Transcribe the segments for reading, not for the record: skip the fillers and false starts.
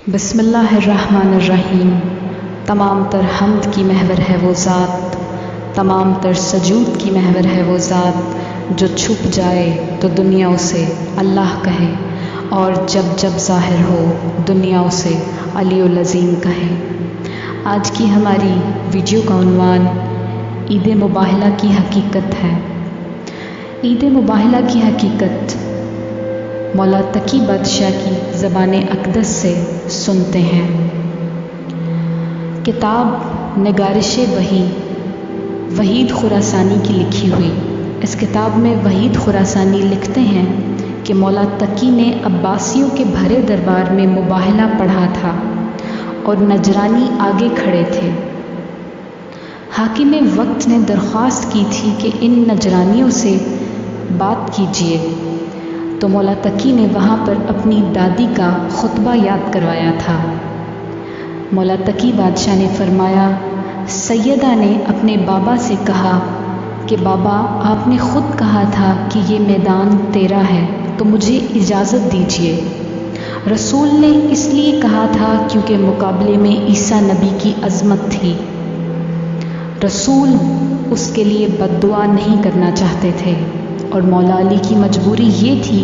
بسم اللہ الرحمن الرحیم۔ تمام تر حمد کی محور ہے وہ ذات، تمام تر سجود کی محور ہے وہ ذات، جو چھپ جائے تو دنیا اسے اللہ کہے، اور جب جب ظاہر ہو دنیا اسے علی العظیم کہے۔ آج کی ہماری ویڈیو کا عنوان عید مباہلہ کی حقیقت ہے۔ عید مباہلہ کی حقیقت مولا تقی بادشاہ کی زبان اقدس سے سنتے ہیں۔ کتاب نگارش وحی وحید خراسانی کی لکھی ہوئی۔ اس کتاب میں وحید خراسانی لکھتے ہیں کہ مولا تقی نے عباسیوں کے بھرے دربار میں مباہلہ پڑھا تھا اور نجرانی آگے کھڑے تھے۔ حاکم وقت نے درخواست کی تھی کہ ان نجرانیوں سے بات کیجیے، تو مولا تقی نے وہاں پر اپنی دادی کا خطبہ یاد کروایا تھا۔ مولا تقی بادشاہ نے فرمایا، سیدہ نے اپنے بابا سے کہا کہ بابا، آپ نے خود کہا تھا کہ یہ میدان تیرا ہے، تو مجھے اجازت دیجیے۔ رسول نے اس لیے کہا تھا کیونکہ مقابلے میں عیسیٰ نبی کی عظمت تھی۔ رسول اس کے لیے بد دعا نہیں کرنا چاہتے تھے، اور مولا علی کی مجبوری یہ تھی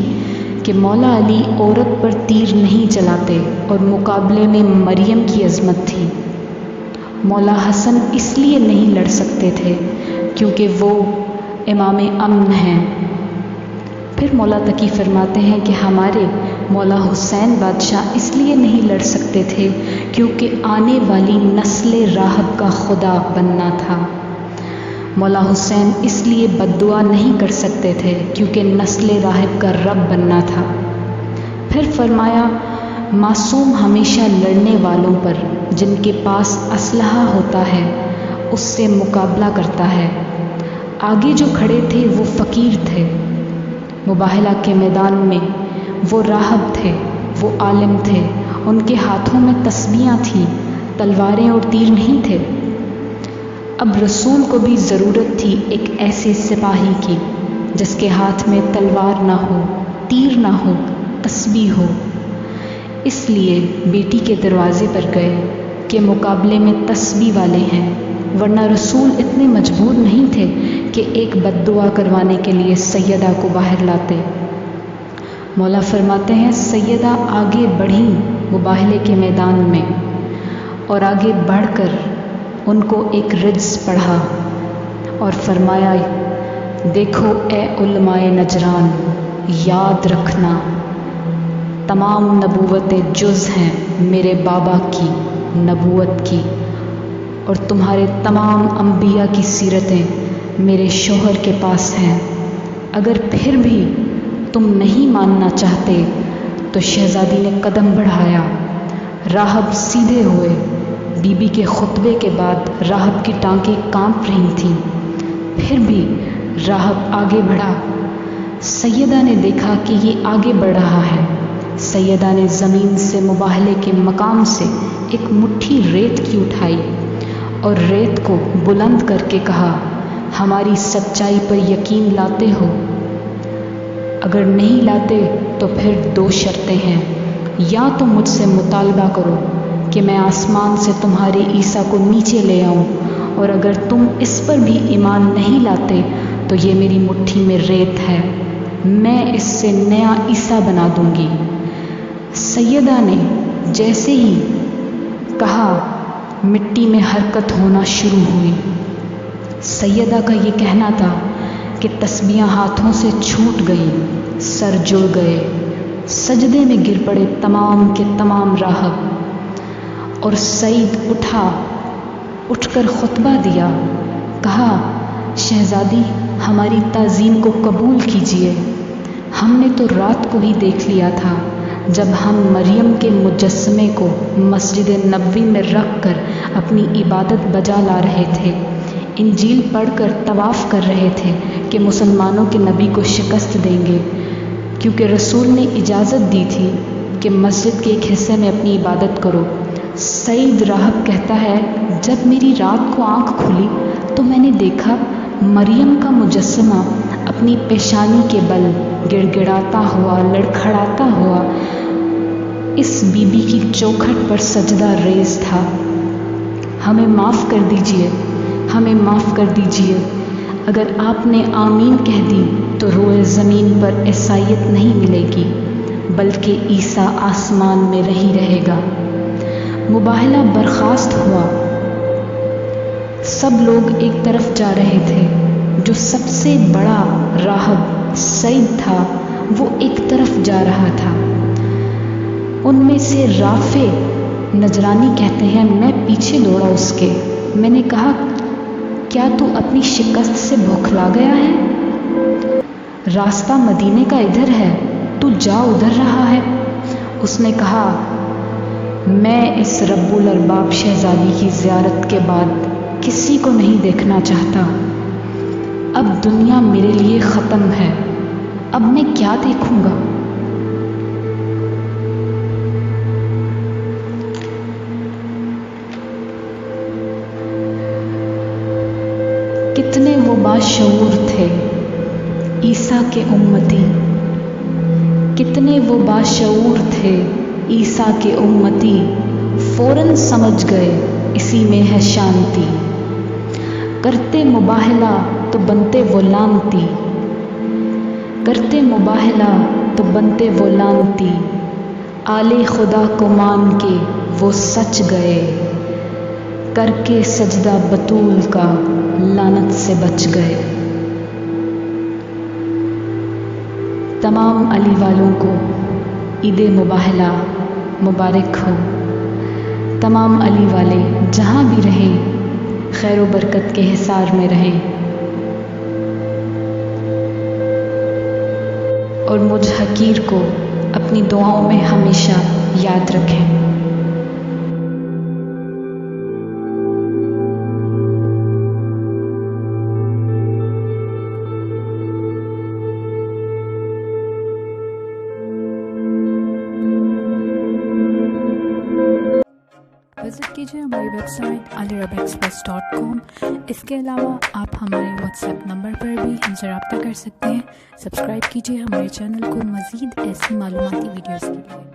کہ مولا علی عورت پر تیر نہیں چلاتے، اور مقابلے میں مریم کی عظمت تھی۔ مولا حسن اس لیے نہیں لڑ سکتے تھے کیونکہ وہ امام امن ہیں۔ پھر مولا تقی فرماتے ہیں کہ ہمارے مولا حسین بادشاہ اس لیے نہیں لڑ سکتے تھے کیونکہ آنے والی نسل راہب کا خدا بننا تھا۔ مولا حسین اس لیے بد دعا نہیں کر سکتے تھے کیونکہ نسل راہب کا رب بننا تھا۔ پھر فرمایا، معصوم ہمیشہ لڑنے والوں پر جن کے پاس اسلحہ ہوتا ہے اس سے مقابلہ کرتا ہے۔ آگے جو کھڑے تھے وہ فقیر تھے۔ مباہلہ کے میدان میں وہ راہب تھے، وہ عالم تھے، ان کے ہاتھوں میں تسبیحاں تھیں، تلواریں اور تیر نہیں تھے۔ اب رسول کو بھی ضرورت تھی ایک ایسے سپاہی کی جس کے ہاتھ میں تلوار نہ ہو، تیر نہ ہو، تسبیح ہو۔ اس لیے بیٹی کے دروازے پر گئے کہ مقابلے میں تسبیح والے ہیں، ورنہ رسول اتنے مجبور نہیں تھے کہ ایک بد دعا کروانے کے لیے سیدہ کو باہر لاتے۔ مولا فرماتے ہیں، سیدہ آگے بڑھیں مباہلے کے میدان میں، اور آگے بڑھ کر ان کو ایک رجز پڑھا اور فرمایا، دیکھو اے علماء نجران، یاد رکھنا تمام نبوتیں جز ہیں میرے بابا کی نبوت کی، اور تمہارے تمام انبیاء کی سیرتیں میرے شوہر کے پاس ہیں۔ اگر پھر بھی تم نہیں ماننا چاہتے تو شہزادی نے قدم بڑھایا۔ راہب سیدھے ہوئے۔ بی بی کے خطبے کے بعد راہب کی ٹانگیں کانپ رہی تھیں، پھر بھی راہب آگے بڑھا۔ سیدہ نے دیکھا کہ یہ آگے بڑھ رہا ہے۔ سیدہ نے زمین سے مباہلے کے مقام سے ایک مٹھی ریت کی اٹھائی اور ریت کو بلند کر کے کہا، ہماری سچائی پر یقین لاتے ہو؟ اگر نہیں لاتے تو پھر دو شرطیں ہیں، یا تو مجھ سے مطالبہ کرو کہ میں آسمان سے تمہارے عیسیٰ کو نیچے لے آؤں، اور اگر تم اس پر بھی ایمان نہیں لاتے تو یہ میری مٹھی میں ریت ہے، میں اس سے نیا عیسیٰ بنا دوں گی۔ سیدہ نے جیسے ہی کہا، مٹی میں حرکت ہونا شروع ہوئی۔ سیدہ کا یہ کہنا تھا کہ تسبیحاں ہاتھوں سے چھوٹ گئیں، سر جڑ گئے، سجدے میں گر پڑے تمام کے تمام راہب، اور سعید اٹھ کر خطبہ دیا۔ کہا، شہزادی ہماری تعظیم کو قبول کیجیے۔ ہم نے تو رات کو ہی دیکھ لیا تھا جب ہم مریم کے مجسمے کو مسجد نبوی میں رکھ کر اپنی عبادت بجا لا رہے تھے، انجیل پڑھ کر طواف کر رہے تھے کہ مسلمانوں کے نبی کو شکست دیں گے، کیونکہ رسول نے اجازت دی تھی کہ مسجد کے ایک حصے میں اپنی عبادت کرو۔ سعید راہب کہتا ہے، جب میری رات کو آنکھ کھلی تو میں نے دیکھا مریم کا مجسمہ اپنی پیشانی کے بل گڑ گڑاتا ہوا، لڑکھڑاتا ہوا اس بی بی کی چوکھٹ پر سجدہ ریز تھا۔ ہمیں معاف کر دیجئے، ہمیں معاف کر دیجئے۔ اگر آپ نے آمین کہہ دی تو روئے زمین پر عیسائیت نہیں ملے گی، بلکہ عیسیٰ آسمان میں رہے گا۔ مباہلہ برخاست ہوا۔ سب لوگ ایک طرف جا رہے تھے۔ جو سب سے بڑا راہب سعید تھا وہ ایک طرف جا رہا تھا۔ ان میں سے رافع نجرانی کہتے ہیں، میں پیچھے دوڑا اس کے۔ میں نے کہا، کیا تو اپنی شکست سے بھوکھلا گیا ہے؟ راستہ مدینے کا ادھر ہے، تو جا ادھر رہا ہے۔ اس نے کہا، میں اس رب الارباب شہزادی کی زیارت کے بعد کسی کو نہیں دیکھنا چاہتا۔ اب دنیا میرے لیے ختم ہے، اب میں کیا دیکھوں گا؟ کتنے وہ باشعور تھے عیسیٰ کے امتی، کتنے وہ باشعور تھے عیسیٰ کے امتی، فوراً سمجھ گئے اسی میں ہے شانتی۔ کرتے مباہلہ تو بنتے وہ لانتی، کرتے مباہلہ تو بنتے وہ لانتی، آلِ خدا کو مان کے وہ سچ گئے، کر کے سجدہ بطول کا لعنت سے بچ گئے۔ تمام علی والوں کو عید مباہلہ مبارک ہو۔ تمام علی والے جہاں بھی رہیں خیر و برکت کے حصار میں رہیں، اور مجھ حقیر کو اپنی دعاؤں میں ہمیشہ یاد رکھیں۔ وزٹ کیجیے ہماری ویب سائٹ alirabexpress.com۔ اس کے علاوہ آپ ہمارے واٹس ایپ نمبر پر بھی ہم سے رابطہ کر سکتے ہیں۔ سبسکرائب کیجیے ہمارے چینل کو مزید ایسی معلوماتی ویڈیوز کے لیے۔